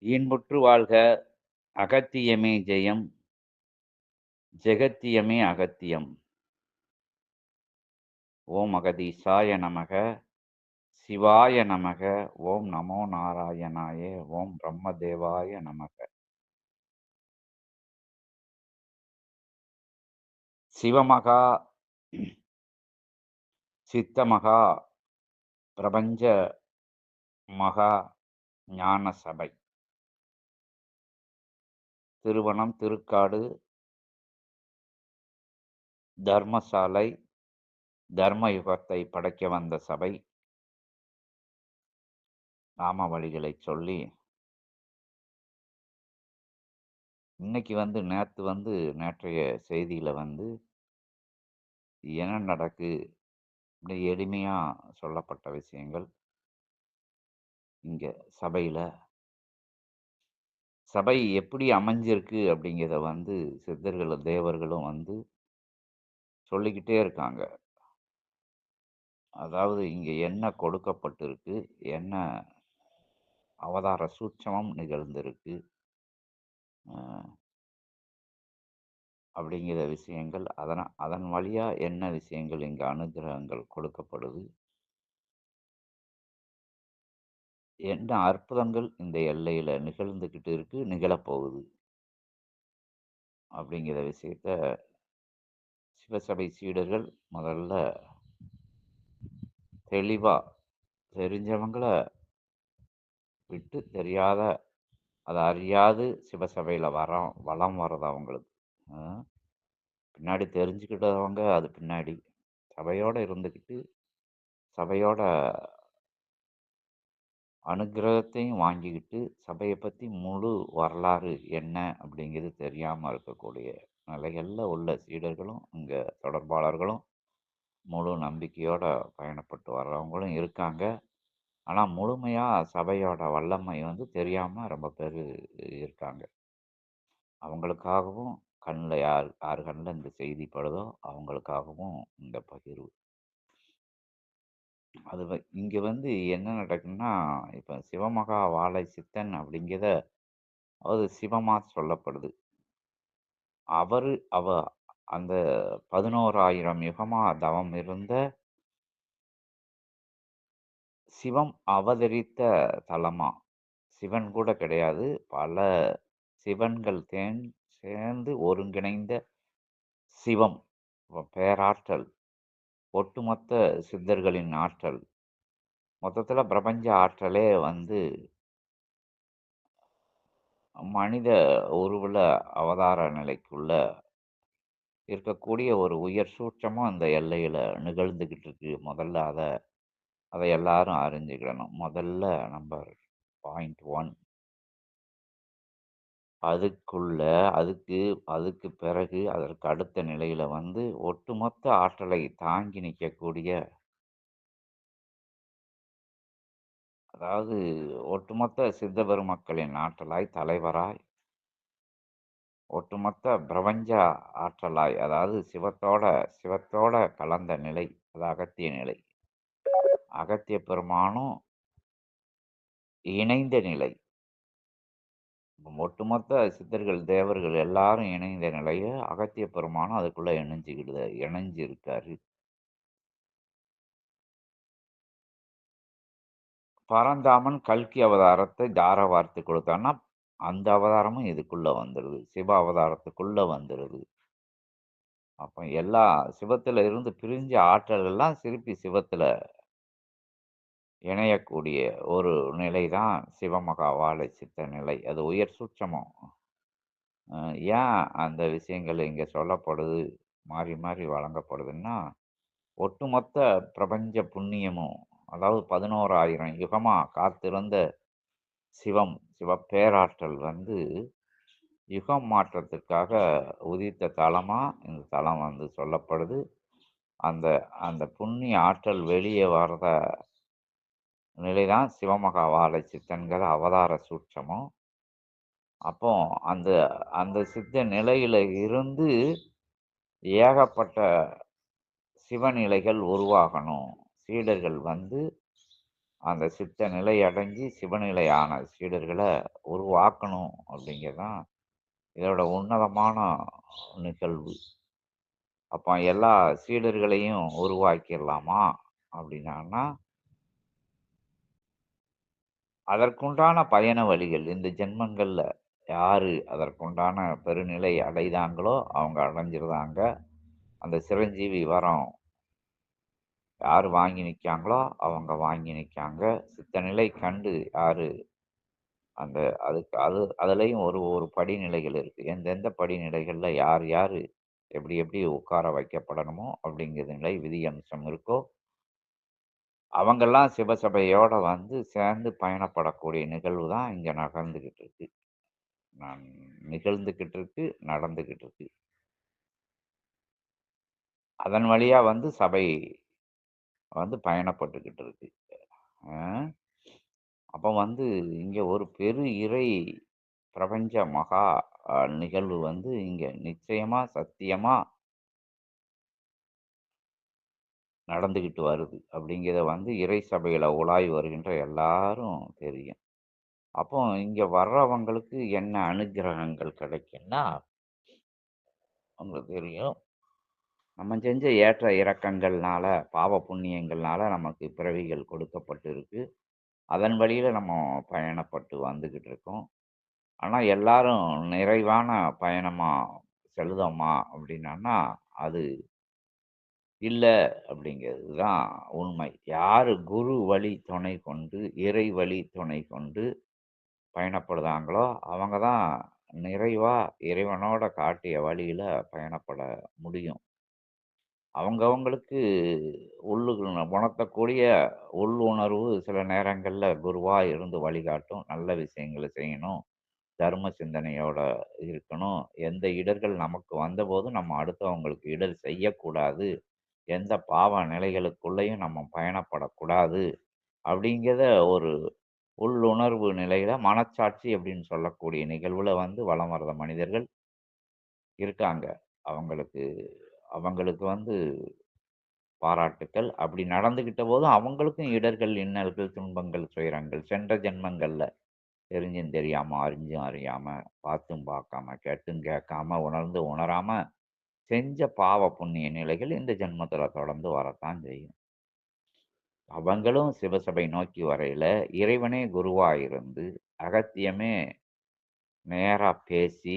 இன்புற்று வாழ்க! அகத்தியமே ஜெயம்! ஜெகத்தியமே அகத்தியம்! ஓம் அகதீசாய நமக! சிவாய நமக! ஓம் நமோ நாராயணாய! ஓம் பிரம்மதேவாய நமக! சிவமகா சித்தமகா பிரபஞ்ச மகா ஞான சபை திருவனம் திருக்காடு தர்மசாலை தர்மயுகத்தை படைக்க வந்த சபை நாம வழிகளைச் சொல்லி இன்னைக்கு நேற்றைய செய்தியில என்ன நடக்கு இப்படி எளிமையா சொல்லப்பட்ட விஷயங்கள் இங்க சபையில சபை எப்படி அமைஞ்சிருக்கு அப்படிங்கிறத சித்தர்களும் தேவர்களும் சொல்லிக்கிட்டே இருக்காங்க. அதாவது இங்க என்ன கொடுக்கப்பட்டிருக்கு, என்ன அவதார சூட்சமம் நிகழ்ந்திருக்கு அப்படிங்கிற விஷயங்கள், அதன் வழியா என்ன விஷயங்கள் இங்க அனுகிரகங்கள் கொடுக்கப்படுது, என்ன அற்புதங்கள் இந்த எல்லையில நிகழ்ந்துகிட்டு இருக்கு, நிகழப்போகுது அப்படிங்கிற விஷயத்த சிவசபை சீடர்கள் முதல்ல தெளிவா தெரிஞ்சவங்கள விட்டு தெரியாத அதை அறியாது சிவசபையில வலம் வர்றது அவங்களுக்கு. பின்னாடி தெரிஞ்சுக்கிட்டவங்க அது பின்னாடி சபையோட இருந்துக்கிட்டு சபையோட அனுகிரகத்தையும் வாங்கிக்கிட்டு சபையை பற்றி முழு வரலாறு என்ன அப்படிங்கிறது தெரியாமல் இருக்கக்கூடிய நிலைகளில் உள்ள சீடர்களும் இங்கே தொடர்பாளர்களும் முழு நம்பிக்கையோட பயணப்பட்டு வர்றவங்களும் இருக்காங்க. ஆனால் முழுமையாக சபையோட வல்லமை தெரியாமல் ரொம்ப பேர் இருக்காங்க. அவங்களுக்காகவும் கண்ணில் யார் யார் கண்ணில் இந்த செய்தி படுதோ அவங்களுக்காகவும் இந்த பகிர்வு. அது இங்கே என்ன நடக்குன்னா, இப்போ சிவமகா வாழை சித்தன் அப்படிங்கிறத அது சிவமாக சொல்லப்படுது. அவ அந்த 11,000 யுகமா தவம் இருந்த சிவம் அவதரித்த தலமா. சிவன் கூட கிடையாது, பல சிவன்கள் சேர்ந்து ஒருங்கிணைந்த சிவம். பேராற்றல், ஒட்டுமொத்த சித்தர்களின் ஆற்றல், மொத்தத்தில் பிரபஞ்ச ஆற்றலே மனித உருவுல அவதார நிலைக்குள்ள இருக்கக்கூடிய ஒரு உயர் சூட்சமும் அந்த எல்லையில நிகழ்ந்துகிட்டு இருக்கு. முதல்ல அதை எல்லாரும் அறிஞ்சுக்கிடணும். முதல்ல நம்பர் பாயிண்ட் 1. அதுக்குள்ள அதுக்கு பிறகு அதற்கு அடுத்த நிலையில ஒட்டுமொத்த ஆற்றலை தாங்கி நிற்கக்கூடிய, அதாவது ஒட்டுமொத்த சித்த பெருமக்களின் ஆற்றலாய், தலைவராய், ஒட்டுமொத்த பிரபஞ்ச ஆற்றலாய், அதாவது சிவத்தோட கலந்த நிலை, அது அகத்திய நிலை. அகத்திய பெருமானும் இணைந்த நிலை. ஒட்டுமொத்த சித்தர்கள் தேவர்கள் எல்லாரும் இணைந்த நிலைய அகத்திய பெருமானும் அதுக்குள்ள இணைஞ்சு இருக்காரு. பரந்தாமன் கல்கி அவதாரத்தை தார வார்த்து கொடுத்தான்னா அந்த அவதாரமும் இதுக்குள்ள வந்துடுது, சிவ அவதாரத்துக்குள்ள வந்துடுது. அப்போ எல்லா சிவத்துல இருந்து பிரிஞ்ச ஆற்றல் எல்லாம் திருப்பி சிவத்துல இணையக்கூடிய ஒரு நிலை தான் சிவமகா வாழை சித்த நிலை. அது உயர் சூட்சமம். ஏன் அந்த விஷயங்கள் இங்கே சொல்லப்படுது, மாறி மாறி வழங்கப்படுதுன்னா, ஒட்டுமொத்த பிரபஞ்ச புண்ணியமும், அதாவது 11,000 யுகமா காத்திருந்த சிவப்பேராற்றல் யுகம் மாற்றத்திற்காக உதித்த தலமா இந்த தலம் சொல்லப்படுது. அந்த அந்த புண்ணிய ஆற்றல் வெளியே வர்ற நிலைதான் சிவமகா வாழை சித்தன்கிற அவதார சூட்சமும். அப்போ அந்த அந்த சித்த நிலையில இருந்து ஏகப்பட்ட சிவநிலைகள் உருவாகணும். சீடர்கள் அந்த சித்த நிலை அடைஞ்சு சிவநிலையான சீடர்களை உருவாக்கணும் அப்படிங்கிறதான் இதோட உன்னதமான நிகழ்வு. அப்போ எல்லா சீடர்களையும் உருவாக்கிடலாமா அப்படின்னா, அதற்குண்டான பயண வழிகள் இந்த ஜென்மங்கள்ல யாரு அதற்குண்டான பெருநிலை அடைதாங்களோ அவங்க அடைஞ்சிருந்தாங்க. அந்த சிரஞ்சீவி வரம் யார் வாங்கி நிற்காங்களோ அவங்க வாங்கி நிற்காங்க. சித்த நிலை கண்டு யாரு அந்த அதுக்கு அதுலயும் ஒரு ஒரு படிநிலைகள் இருக்கு. எந்தெந்த படிநிலைகள்ல யார் யாரு எப்படி எப்படி உட்கார வைக்கப்படணுமோ அப்படிங்கிற நிலை விதி அம்சம் இருக்கோ, அவங்கெல்லாம் சிவசபையோட வந்து சேர்ந்து பயணப்படக்கூடிய நிகழ்வு தான் இங்க நடந்துகிட்டு இருக்கு. நான் நிகழ்ந்துகிட்டு இருக்கு, நடந்துகிட்டு இருக்கு. அதன் வழியா வந்து சபை வந்து பயணப்பட்டுக்கிட்டு இருக்கு. அ அப்ப வந்து இங்க ஒரு பெரு இறை பிரபஞ்ச மகா நிகழ்வு வந்து இங்க நிச்சயமா, சத்தியமா நடந்துகிட்டு வருது. அப்படிங்கிறத வந்து இறை சபையில உலாவி வருகின்ற எல்லாரும் தெரியும். அப்போ இங்க வர்றவங்களுக்கு என்ன அனுக்கிரகங்கள் கிடைக்கும்னா, உங்களுக்கு தெரியும். நம்ம செஞ்ச ஏற்ற இறக்கங்கள்னால, பாவ புண்ணியங்கள்னால நமக்கு பிறவிகள் கொடுக்கப்பட்டிருக்கு. அதன் வழியில நம்ம பயணப்பட்டு வந்துகிட்டு இருக்கோம். ஆனா எல்லாரும் நிறைவான பயணமா செல்லுதோமா அப்படின்னன்னா, அது இல்ல அப்படிங்கிறது தான் உண்மை. யாரு குரு வழி துணை கொண்டு, இறை வழி துணை கொண்டு பயணப்படுதாங்களோ, அவங்க தான் நிறைவா இறைவனோட காட்டிய வழியில பயணப்பட முடியும். அவங்கவங்களுக்கு உணர்த்தக்கூடிய உள்ளுணர்வு சில நேரங்கள்ல குருவா இருந்து வழிகாட்டும். நல்ல விஷயங்கள செய்யணும். தர்ம சிந்தனையோட இருக்கணும். எந்த இடர்கள் நமக்கு வந்தபோது நம்ம அடுத்தவங்களுக்கு இடர் செய்யக்கூடாது. எந்த பாவ நிலைகளுக்குள்ளேயும் நம்ம பயணப்படக்கூடாது. அப்படிங்கிறத ஒரு உள்ளுணர்வு நிலையில மனச்சாட்சி அப்படின்னு சொல்லக்கூடிய நிகழ்வுல வந்து வலம் வர்ற மனிதர்கள் இருக்காங்க. அவங்களுக்கு அவங்களுக்கு வந்து பாராட்டுக்கள். அப்படி நடந்துகிட்ட போதும் அவங்களுக்கும் இடர்கள், இன்னல்கள், துன்பங்கள், துயரங்கள் சென்ற ஜென்மங்கள்ல தெரிஞ்சும் தெரியாம, அறிஞ்சும் அறியாம, பார்த்தும் பார்க்காம, கேட்டும் கேட்காம, உணர்ந்து உணராம செஞ்ச பாவ புண்ணிய நிலைகள் இந்த ஜென்மத்துல தொடர்ந்து வரத்தான் செய்யும். அவங்களும் சிவசபை நோக்கி வரையில, இறைவனே குருவா இருந்து, அகத்தியமே நேரா பேசி,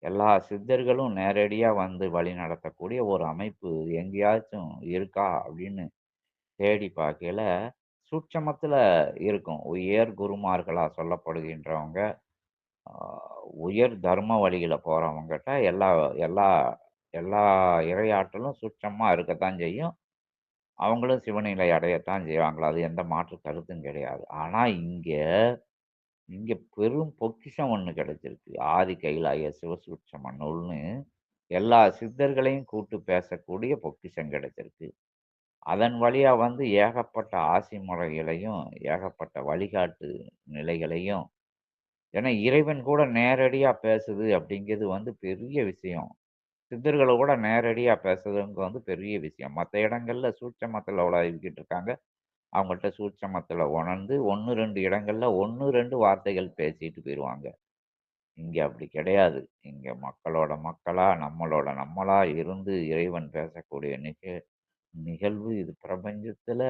எல்லா சித்தர்களும் நேரடியா வந்து வழிநடத்தக்கூடிய ஒரு அமைப்பு எங்கேயாச்சும் இருக்கா அப்படின்னு தேடி பார்க்கையில, சூட்சமத்துல இருக்கும். உயர் குருமார்களா சொல்லப்படுகின்றவங்க, ஆ உயர் தர்ம வழியில போறவங்கட்ட எல்லா எல்லா எல்லா இறையாற்றலும் சூட்சமமா இருக்கத்தான் செய்யும். அவங்களும் சிவநிலை அடையத்தான் செய்வாங்க. அது எந்த மாற்று கருத்தும் கிடையாது. ஆனா இங்க இங்க பெரும் பொக்கிஷம் ஒண்ணு கிடைச்சிருக்கு. ஆதி கைலாய சிவசூட்சம நூல்னு எல்லா சித்தர்களையும் கூட்டு பேசக்கூடிய பொக்கிஷம் கிடைச்சிருக்கு. அதன் வழியா வந்து ஏகப்பட்ட ஆசி முறைகளையும், ஏகப்பட்ட வழிகாட்டு நிலைகளையும் ஏன்னா இறைவன் கூட நேரடியா பேசுது அப்படிங்கிறது வந்து பெரிய விஷயம். சித்தர்களோட நேரடியா பேசுறதுங்க வந்து பெரிய விஷயம். மத்த இடங்கள்ல சூட்சமத்துல உலாவிக்கிட்டு இருக்காங்க. அவங்கள்ட்ட சூட்சமத்துல உணர்ந்து 1, 2 இடங்கள்ல 1, 2 வார்த்தைகள் பேசிட்டு போயிருவாங்க. இங்க அப்படி கிடையாது. இங்க மக்களோட மக்களா, நம்மளோட நம்மளா இருந்து இறைவன் பேசக்கூடிய நிகழ்வு இது பிரபஞ்சத்துல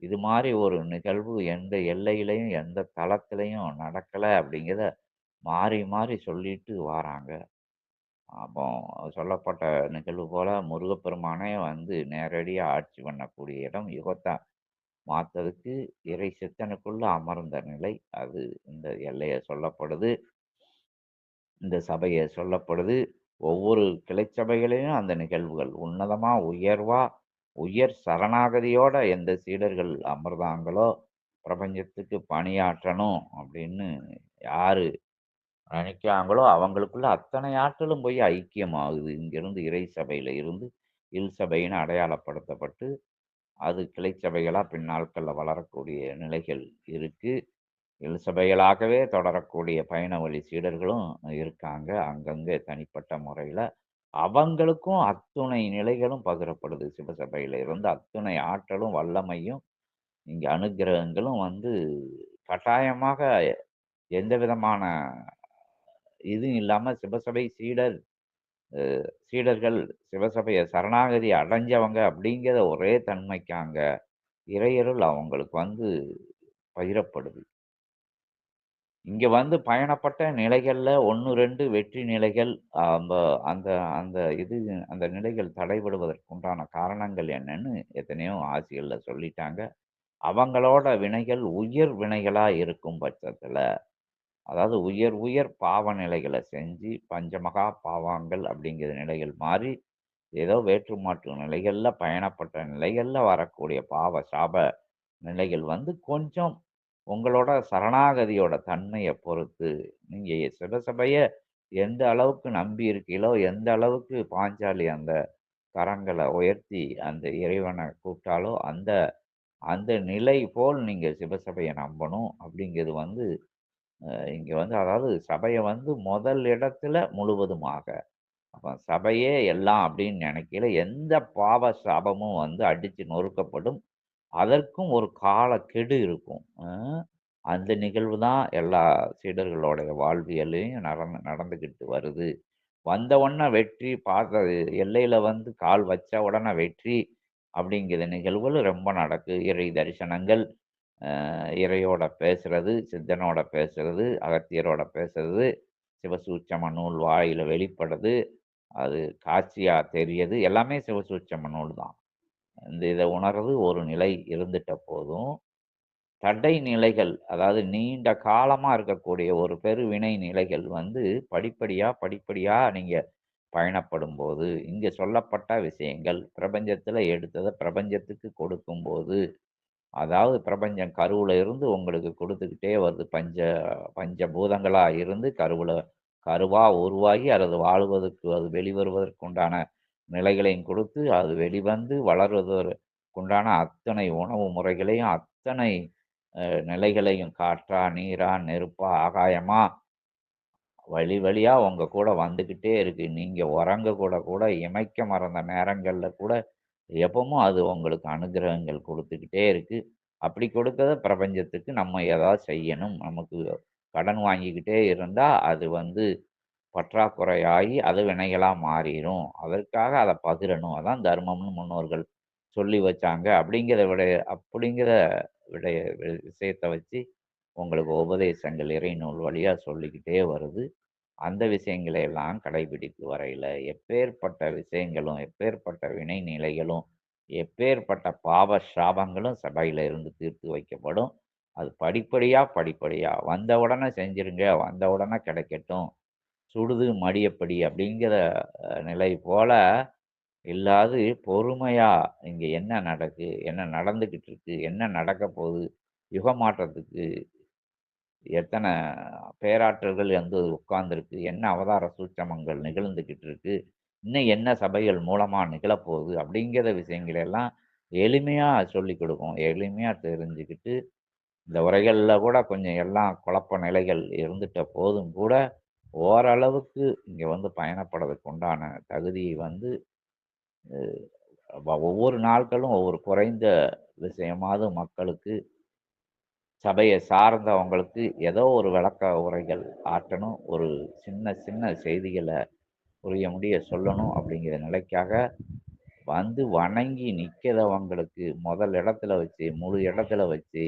இது மாரி ஒரு நிகழ்வு எந்த எல்லையிலயும், எந்த தளத்திலயும் நடக்கல அப்படிங்கிறத மாறி மாறி சொல்லிட்டு வாராங்க. அப்போ சொல்லப்பட்ட நிகழ்வு போல முருகப்பெருமானே வந்து நேரடியா ஆட்சி பண்ணக்கூடிய இடம் யுகத்த மாத்ததுக்கு இறை சித்தனுக்குள்ள அமர்ந்த நிலை. அது இந்த எல்லைய சொல்லப்படுது. இந்த சபைய சொல்லப்படுது. ஒவ்வொரு கிளைச் சபைகளிலும் அந்த நிகழ்வுகள் உன்னதமா, உயர்வா, உயர் சரணாகதியோட எந்த சீடர்கள் அமர்ந்தாங்களோ, பிரபஞ்சத்துக்கு பணியாற்றணும் அப்படின்னு யாரு நினைக்கிறாங்களோ, அவங்களுக்குள்ள அத்தனை ஆற்றலும் போய் ஐக்கியமாகுது. இங்கிருந்து இறை சபையில இருந்து இல் சபைன்னு அடையாளப்படுத்தப்பட்டு, அது கிளைச் சபைகளா பின்னாட்கள்ல வளரக்கூடிய நிலைகள் இருக்கு. சபைகளாகவே தொடரக்கூடிய பயண வழி சீடர்களும் இருக்காங்க. அங்கங்க தனிப்பட்ட முறையில. அவங்களுக்கும் அத்துணை நிலைகளும் பகிரப்படுது. சிவசபையில இருந்து அத்துணை ஆற்றலும், வல்லமையும் இங்க அனுக்கிரகங்களும் வந்து கட்டாயமாக எந்த விதமான இதுவும் இல்லாம சிவசபை சீடர்கள் சிவசபைய சரணாகதி அடைஞ்சவங்க அப்படிங்கிற ஒரே தன்மைக்கு அங்க இறையருள் அவங்களுக்கு வந்து பகிரப்படுது. இங்க வந்து பயணப்பட்ட நிலைகள்ல 1, 2 வெற்றி நிலைகள் அந்த அந்த அந்த இது அந்த நிலைகள் தடைபடுவதற்கு உண்டான காரணங்கள் என்னன்னு எத்தனையோ ஆசிகள்ல சொல்லிட்டாங்க. அவங்களோட வினைகள் உயிர் வினைகளா இருக்கும் பட்சத்துல, அதாவது உயர் உயர் பாவ நிலைகள செஞ்சு பஞ்சமகா பாவங்கள் அப்படிங்கிற நிலைகள் மாறி, ஏதோ வேற்று மாற்று நிலைகள்ல பயணப்பட்ட நிலைகள்ல வரக்கூடிய பாவ சாப நிலைகள் வந்து கொஞ்சம் உங்களோட சரணாகதியோட தன்மைய பொறுத்து, நீங்க சிவசபைய எந்த அளவுக்கு நம்பி இருக்கீகளோ, எந்த அளவுக்கு பாஞ்சாலி அந்த கரங்கள உயர்த்தி அந்த இறைவன கூப்பிட்டாலோ, அந்த அந்த நிலை போல் நீங்க சிவசபைய நம்பணும். அப்படிங்கிறது வந்து இங்க வந்து அதாவது சபைய வந்து முதல் இடத்துல முழுவதுமாக. அப்ப சபையே எல்லாம் அப்படின்னு நினைக்கையில, எந்த பாவ சாபமும் வந்து அடிச்சு நொறுக்கப்படும். அதற்கும் ஒரு காலக்கெடு இருக்கும். அந்த நிகழ்வு தான் எல்லா சீடர்களுடைய வாழ்வியல்லயும் நடந்துகிட்டு வருது. வந்த உடனே வெற்றி பார்த்த எல்லையில வந்து கால் வச்ச உடனே வெற்றி அப்படிங்கிற நிகழ்வுகள் ரொம்ப நடக்கு. இறை தரிசனங்கள், இறையோட பேசுறது, சித்தனோட பேசுறது, அகத்தியரோட பேசுறது, சிவசூட்சம நூல் வாயில வெளிப்படுது. அது காட்சியா தெரியுது. எல்லாமே சிவசூட்சம நூல் தான். இந்த இத உணர்றது ஒரு நிலை இருந்துட்ட போதும், தடை நிலைகள் அதாவது நீண்ட காலமா இருக்கக்கூடிய ஒரு பெருவினை நிலைகள் வந்து படிப்படியா, படிப்படியா நீங்க பயணப்படும்போது, இங்க சொல்லப்பட்ட விஷயங்கள் பிரபஞ்சத்துல எடுத்தத பிரபஞ்சத்துக்கு கொடுக்கும்போது, அதாவது பிரபஞ்சம் கருவுல இருந்து உங்களுக்கு குடுத்துக்கிட்டே வருது. பஞ்சபூதங்களா இருந்து கருவா உருவாகி அது வாழ்வதற்கு அது வெளிவருவதற்கு உண்டான நிலைகளையும் குடுத்து, அது வெளிவந்து வளர்வதற்குண்டான அத்தனை உணவு முறைகளையும், அத்தனை நிலைகளையும் காற்றா, நீரா, நெருப்பா, ஆகாயமா வழி வழியா உங்க கூட வந்துகிட்டே இருக்கு. நீங்க உறங்க கூட கூட இமைக்க மறந்த நேரங்கள்ல கூட எப்பவும் அது உங்களுக்கு அனுக்கிரகங்கள் குடுத்துக்கிட்டே இருக்கு. அப்படி கொடுக்கறத பிரபஞ்சத்துக்கு நம்ம ஏதாவது செய்யணும். நமக்கு கடன் வாங்கிக்கிட்டே இருந்தா, அது வந்து பற்றாக்குறையாகி அது வினைகளா மாறிரும். அதற்காக அத பகிரணும். அதான் தர்மம்னு முன்னோர்கள் சொல்லி வச்சாங்க. அப்படிங்கிற விடைய விஷயத்த வச்சு உங்களுக்கு உபதேசங்கள் இறைநூல் வழியா சொல்லிக்கிட்டே வருது. அந்த விஷயங்களை எல்லாம் கடைபிடித்து வரையில, எப்பேர்ப்பட்ட விஷயங்களும், எப்பேர்ப்பட்ட வினை நிலைகளும், எப்பேர்ப்பட்ட பாவ சாபங்களும் சபையில இருந்து தீர்த்து வைக்கப்படும். அது படிப்படியா, படிப்படியா வந்த உடனே செஞ்சிருங்க, வந்த உடனே கிடைக்கட்டும். சுடுது மடியப்படி அப்படிங்கிற நிலை போல இல்லாது பொறுமையா இங்க என்ன நடக்கு? என்ன நடந்துகிட்டு இருக்கு? என்ன நடக்கப் போகுது? யுக மாற்றத்துக்கு எத்தன பேராற்றல்கள் வந்து உட்கார்ந்திருக்கு? என்ன அவதார சூட்சமங்கள் நிகழ்ந்துகிட்டு இருக்கு? இன்னும் என்ன சபைகள் மூலமா நிகழப்போகுது? அப்படிங்கிற விஷயங்கள எல்லாம் எளிமையா சொல்லிக் கொடுக்கும். எளிமையா தெரிஞ்சுக்கிட்டு, இந்த உரைகள்ல கூட கொஞ்சம் எல்லாம் குழப்ப நிலைகள் இருந்துட்ட போதும் கூட, ஓரளவுக்கு இங்க வந்து பயணப்படுறதுக்கு உண்டான தகுதியை வந்து ஒவ்வொரு நாட்களும் ஒவ்வொரு குறைந்த விஷயமாவது மக்களுக்கு சபைய சார்ந்தவங்களுக்கு ஏதோ ஒரு விளக்க உரைகள் ஆற்றணும். ஒரு சின்ன சின்ன செய்திகள புரிய முடிய சொல்லணும் அப்படிங்கிற நிலைக்காக வந்து வணங்கி நிக்கிறவங்களுக்கு முதல் இடத்துல வச்சு, முழு இடத்துல வச்சு,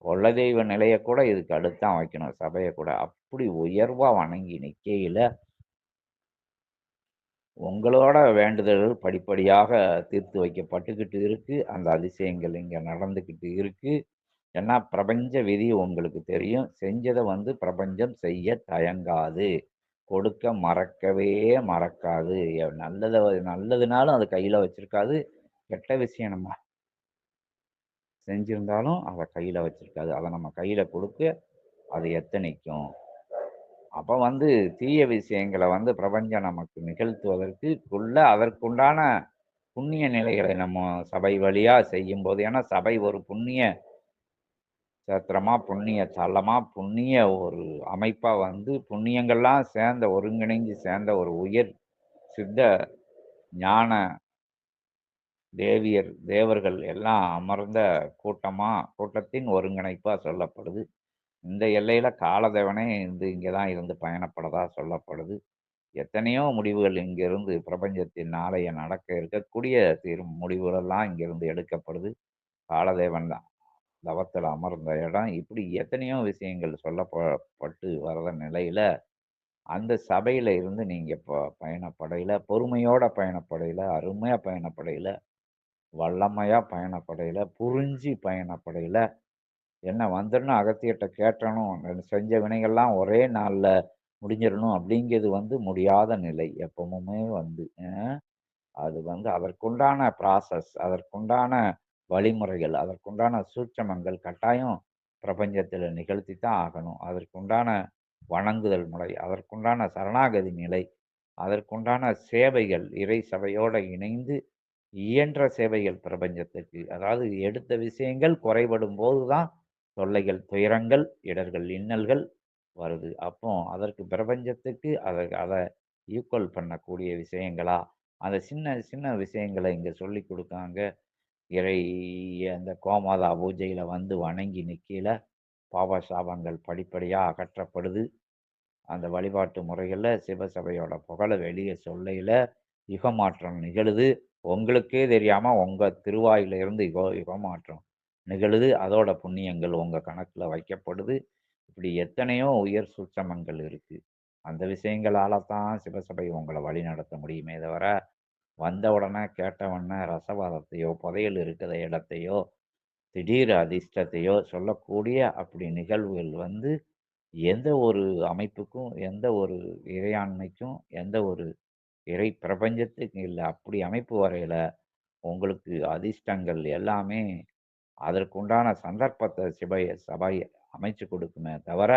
குலதெய்வ நிலைய கூட இதுக்கு அடுத்து தான் வைக்கணும் சபைய கூட. அப்படி உயர்வா வணங்கி நிக்கையில, உங்களோட வேண்டுதல்கள் படிப்படியாக தீர்த்து வைக்கப்பட்டுக்கிட்டு இருக்கு. அந்த அதிசயங்கள் இங்க நடந்துகிட்டு இருக்கு. ஏன்னா பிரபஞ்ச விதி உங்களுக்கு தெரியும். செஞ்சத வந்து பிரபஞ்சம் செய்ய தயங்காது. கொடுக்க மறக்கவே மறக்காது. நல்லதுனாலும் அது கையில வச்சிருக்காது. கெட்ட விஷயம் நம்ம செஞ்சிருந்தாலும் அத கையில வச்சிருக்காது. அத நம்ம கையில குடுத்து அது எத்தனிக்கும். அப்ப வந்து தீய விஷயங்கள வந்து பிரபஞ்சம் நமக்கு நிகழ்த்துவதற்குள்ள அதற்குண்டான புண்ணிய நிலைகளை நம்ம சபை வழியா செய்யும்போது ஏன்னா சபை ஒரு புண்ணிய சேத்திரமா, புண்ணிய தலமா, புண்ணிய ஒரு அமைப்பா வந்து புண்ணியங்கள்லாம் சேர்ந்த ஒருங்கிணைஞ்சு சேர்ந்த ஒரு உயர் சித்த ஞான தேவர்கள் எல்லாம் அமர்ந்த கூட்டத்தின் ஒருங்கிணைப்பா சொல்லப்படுது. இந்த எல்லையில காலதேவனே இங்க தான் இருந்து பயணப்படதா சொல்லப்படுது. எத்தனையோ முடிவுகள் இங்கிருந்து பிரபஞ்சத்தின் நாளைய நடக்க இருக்கக்கூடிய முடிவுகளெல்லாம் இங்கிருந்து எடுக்கப்படுது. காலதேவன் தான் தவத்துல அமர்ந்த இடம். இப்படி எத்தனையோ விஷயங்கள் பட்டு வர்ற நிலையில, அந்த சபையில இருந்து நீங்க பயணப்படையில, பொறுமையோட பயணப்படையில, அருமையா பயணப்படையில, வல்லமையா பயணப்படையில, புரிஞ்சு பயணப்படையில, என்ன வந்துரணும் அகத்தியர்ட்ட கேட்டணும். செஞ்ச வினைகள்லாம் ஒரே நாள்ல முடிஞ்சிரணும் அப்படிங்கிறது முடியாத நிலை. எப்பவுமே அது அதற்குண்டான ப்ராசஸ், அதற்குண்டான வழிமுறைகள், அதற்குண்டான சூட்சமங்கள் கட்டாயம் பிரபஞ்சத்தில நிகழ்த்தி தான் ஆகணும். அதற்குண்டான வணங்குதல் முறை, அதற்குண்டான சரணாகதி நிலை, அதற்குண்டான சேவைகள், இறை சபையோட இணைந்து இயன்ற சேவைகள் பிரபஞ்சத்துக்கு. அதாவது எடுத்த விஷயங்கள் குறைபடும்போது தான் தொல்லைகள், துயரங்கள், இடர்கள், இன்னல்கள் வருது. அப்போ அதற்கு பிரபஞ்சத்துக்கு அத அத ஈக்குவல் பண்ணக்கூடிய விஷயங்களா, அந்த சின்ன சின்ன விஷயங்கள இங்க சொல்லிக் குடுக்காங்க. இறை அந்த கோமாதா பூஜையில வணங்கி நிக்கையில, பாவ சாபங்கள் படிப்படியா அகற்றப்படுது. அந்த வழிபாட்டு முறைகள்ல சிவசபையோட புகழ வெளிய சொல்லையில, யுகமாற்றம் நிகழுது. உங்களுக்கே தெரியாம உங்க திருவாயில இருந்து யுகமாற்றம் நிகழுது. அதோட புண்ணியங்கள் உங்க கணக்குல வைக்கப்படுது. இப்படி எத்தனையோ உயர் சூட்சமங்கள் இருக்கு. அந்த விஷயங்களால தான் சிவசபை உங்கள வழிநடத்த முடியுமே தவிர, வந்த உடனே கேட்ட உடனே ரசவாதத்தையோ, புதையல் இருக்கிற இடத்தையோ, திடீர் அதிர்ஷ்டத்தையோ சொல்லக்கூடிய அப்படி நிகழ்வுகள் எந்த ஒரு அமைப்புக்கும், எந்த ஒரு இறையாண்மைக்கும், எந்த ஒரு இறை பிரபஞ்சத்துக்கும் இல்ல. அப்படி அமைப்பு வரையில உங்களுக்கு அதிர்ஷ்டங்கள் எல்லாமே அதற்குண்டான சந்தர்ப்பத்த சபை அமைச்சு கொடுக்குமே தவிர,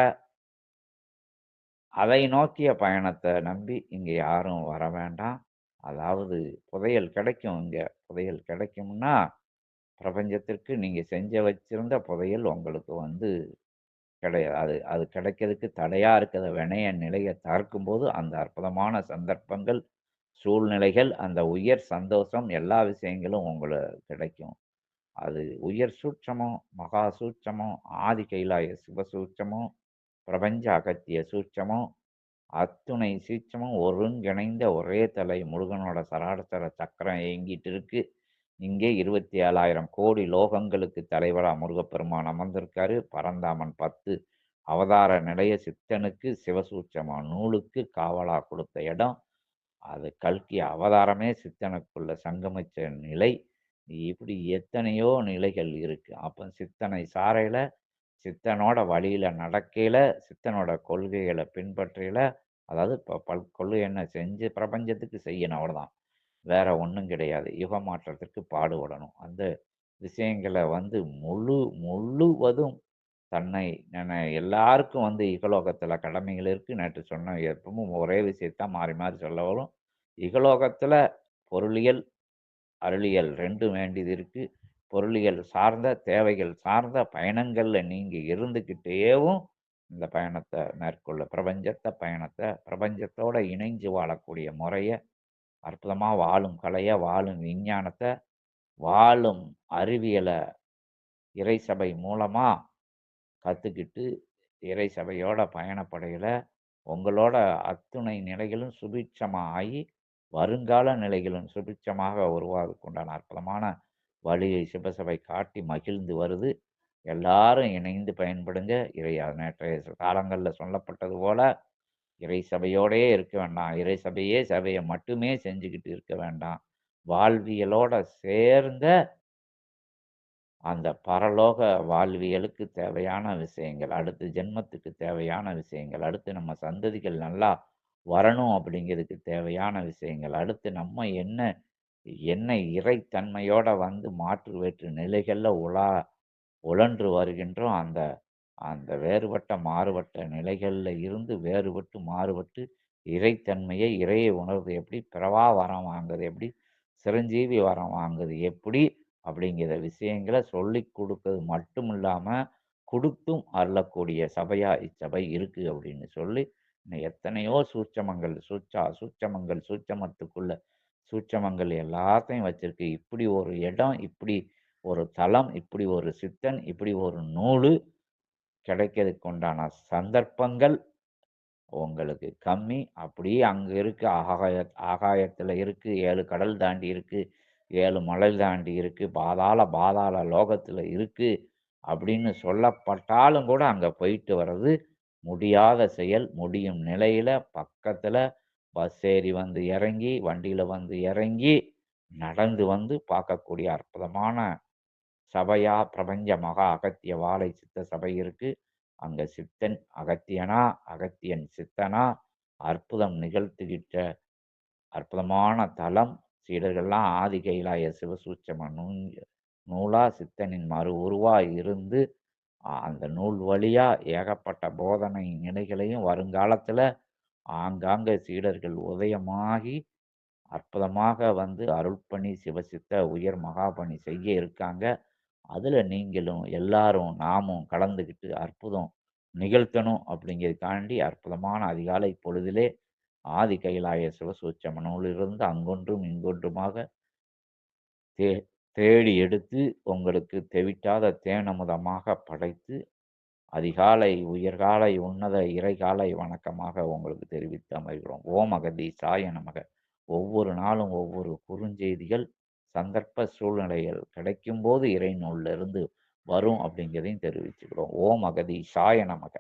அதை நோக்கிய பயணத்த நம்பி இங்க யாரும் வர வேண்டாம். அதாவது புதையல் கிடைக்கும் இங்க. புதையல் கிடைக்கும்னா, பிரபஞ்சத்திற்கு நீங்க செஞ்சு வச்சிருந்த புதையல் உங்களுக்கு கிடையாது. அது அது கிடைக்கிறதுக்கு தடையா இருக்கிற வினய நிலைய தகர்க்கும்போது, அந்த அற்புதமான சந்தர்ப்பங்கள், சூழ்நிலைகள், அந்த உயர் சந்தோஷம் எல்லா விஷயங்களும் கிடைக்கும். அது உயர் சூட்சமம், மகா சூட்சமம், ஆதி கைலாய சிவ சூட்சமம், பிரபஞ்ச அகத்திய சூட்சமம், அத்துணை சூட்சமும் ஒருங்கிணைந்த ஒரே தலை முருகனோட சராசர சக்கரம் இயங்கிட்டு இருக்கு. இங்கே 27,000 கோடி லோகங்களுக்கு தலைவரா முருகப்பெருமான் அமர்ந்திருக்காரு. பரந்தாமன் 10 அவதார நிலைய சித்தனுக்கு சிவசூட்சம நூலுக்கு காவலா கொடுத்த இடம். அது கல்கி அவதாரமே சித்தனுக்குள்ள சங்கமிச்ச நிலை. இப்படி எத்தனையோ நிலைகள் இருக்கு. அப்ப சித்தனை சாரையில, சித்தனோட வழியில நடக்கையில, சித்தனோட கொள்கைகள பின்பற்றையில, அதாவது கொள்கை என்ன செஞ்சு பிரபஞ்சத்துக்கு செய்யணும் அவ்வளோதான். வேற ஒண்ணும் கிடையாது. யுக மாற்றத்திற்கு பாடுபடணும். அந்த விஷயங்கள முழுவதும் தன்னை எல்லாருக்கும் இகலோகத்துல கடமைகள் இருக்கு. நேற்று சொன்ன எப்பவும் ஒரே விஷயத்த மாறி மாறி சொல்ல வரும். இகலோகத்துல பொருளியல், அருளியல் 2ம் வேண்டியது இருக்கு. பொருளியல் சார்ந்த, தேவைகள் சார்ந்த பயணங்கள்ல நீங்க இருந்துகிட்டேவும் இந்த பயணத்த மேற்கொள்ள பிரபஞ்சத்தோட இணைஞ்சு வாழக்கூடிய முறைய, அற்புதமா வாழும் கலைய, வாழும் விஞ்ஞானத்த, வாழும் அறிவியல இறை சபை மூலமா கத்துக்கிட்டு, இறை சபையோட பயணப்படையில, உங்களோட அத்துணை நிலைகளும் சுபீட்சமா ஆயி, வருங்கால நிலைகளும் சுபீட்சமாக உருவாவதற்கு உண்டான அற்புதமான வழியை சிவசபை காட்டி மகிழ்ந்து வருது. எல்லாரும் இணைந்து பயன்படுங்க. நேற்றைய காலங்கள்ல சொல்லப்பட்டது போல, இறை சபையோடயே இருக்க வேண்டாம். இறை சபையே சபைய மட்டுமே செஞ்சுகிட்டு இருக்க வேண்டாம். வாழ்வியலோட சேர்ந்த அந்த பரலோக வாழ்வியலுக்கு தேவையான விஷயங்கள், அடுத்த ஜென்மத்துக்கு தேவையான விஷயங்கள், அடுத்து நம்ம சந்ததிகள் நல்லா வரணும் அப்படிங்கிறதுக்கு தேவையான விஷயங்கள், அடுத்து நம்ம என்ன என்ன இறைத்தன்மையோட மாற்று வேற்று நிலைகள்ல உழன்று வருகின்றோம். அந்த அந்த வேறுபட்ட மாறுபட்ட நிலைகள்ல இருந்து வேறுபட்டு மாறுபட்டு இறைத்தன்மையை இறையை உணர்வது எப்படி, பிறவா வரம் வாங்குறது எப்படி, சிரஞ்சீவி வரம் வாங்குறது எப்படி அப்படிங்கிற விஷயங்கள சொல்லிக் கொடுக்கிறது மட்டும் இல்லாம, குடுத்தும் அருளக்கூடிய சபையா இச்சபை இருக்கு அப்படின்னு சொல்லி, இன்னும் எத்தனையோ சூட்சமங்கள் சூட்சமத்துக்குள்ள சூட்சமங்கள் எல்லாத்தையும் வச்சிருக்கு. இப்படி ஒரு இடம், இப்படி ஒரு தலம், இப்படி ஒரு சித்தன், இப்படி ஒரு நூலு கிடைக்கிறதுக்கு உண்டான சந்தர்ப்பங்கள் உங்களுக்கு கம்மி. அப்படியே அங்க இருக்கு. ஆகாயத்துல இருக்கு. 7 கடல் தாண்டி இருக்கு. 7 மலை தாண்டி இருக்கு. பாதாள லோகத்துல இருக்கு. அப்படின்னு சொல்லப்பட்டாலும் கூட அங்க போயிட்டு வர்றது முடியாத செயல். முடியும் நிலையில பக்கத்துல பஸ் ஏறி வந்து இறங்கி, வண்டியில வந்து இறங்கி, நடந்து வந்து பார்க்கக்கூடிய அற்புதமான சபையா பிரபஞ்ச மகா அகத்திய வாழை சித்த சபை இருக்கு. அங்க சித்தன் அகத்தியனா, அகத்தியன் சித்தனா, அற்புதம் நிகழ்த்துகின்ற அற்புதமான தலம். சீடர்கள்லாம் ஆதி கைலாய சிவசூட்சம நூலா சித்தனின் மறு உருவா இருந்து, அந்த நூல் வழியா ஏகப்பட்ட போதனை நிலைகளையும் வருங்காலத்துல ஆங்காங்கே சீடர்கள் உதயமாகி அற்புதமாக வந்து அருள்பணி, சிவசித்த உயர் மகாபணி செய்ய இருக்காங்க. அதுல நீங்களும் எல்லாரும் நாமும் கலந்துக்கிட்டு அற்புதம் நிகழ்த்தணும் அப்படிங்கிறதுக்காண்டி அற்புதமான அதிகாலை பொழுதிலே ஆதி கைலாய சிவசூட்சம நூலிலிருந்து அங்கொன்றும் இங்கொன்றுமாக தே தேடி எடுத்து உங்களுக்கு தெவிட்டாத தேனமுதமாக படைத்து அதிகாலை உயர்காலை உன்னத இறைகாலை வணக்கமாக உங்களுக்கு தெரிவித்து அமர்கிறோம். ஓம் அகதீசாய நமக. ஒவ்வொரு நாளும் ஒவ்வொரு குறுஞ்செய்திகள் சந்தர்ப்ப சூழ்நிலைகள் கிடைக்கும்போது இறைநூல்ல இருந்து வரும் அப்படிங்கிறதையும் தெரிவிச்சுக்கிறோம். ஓம் அகதீசாய நமக.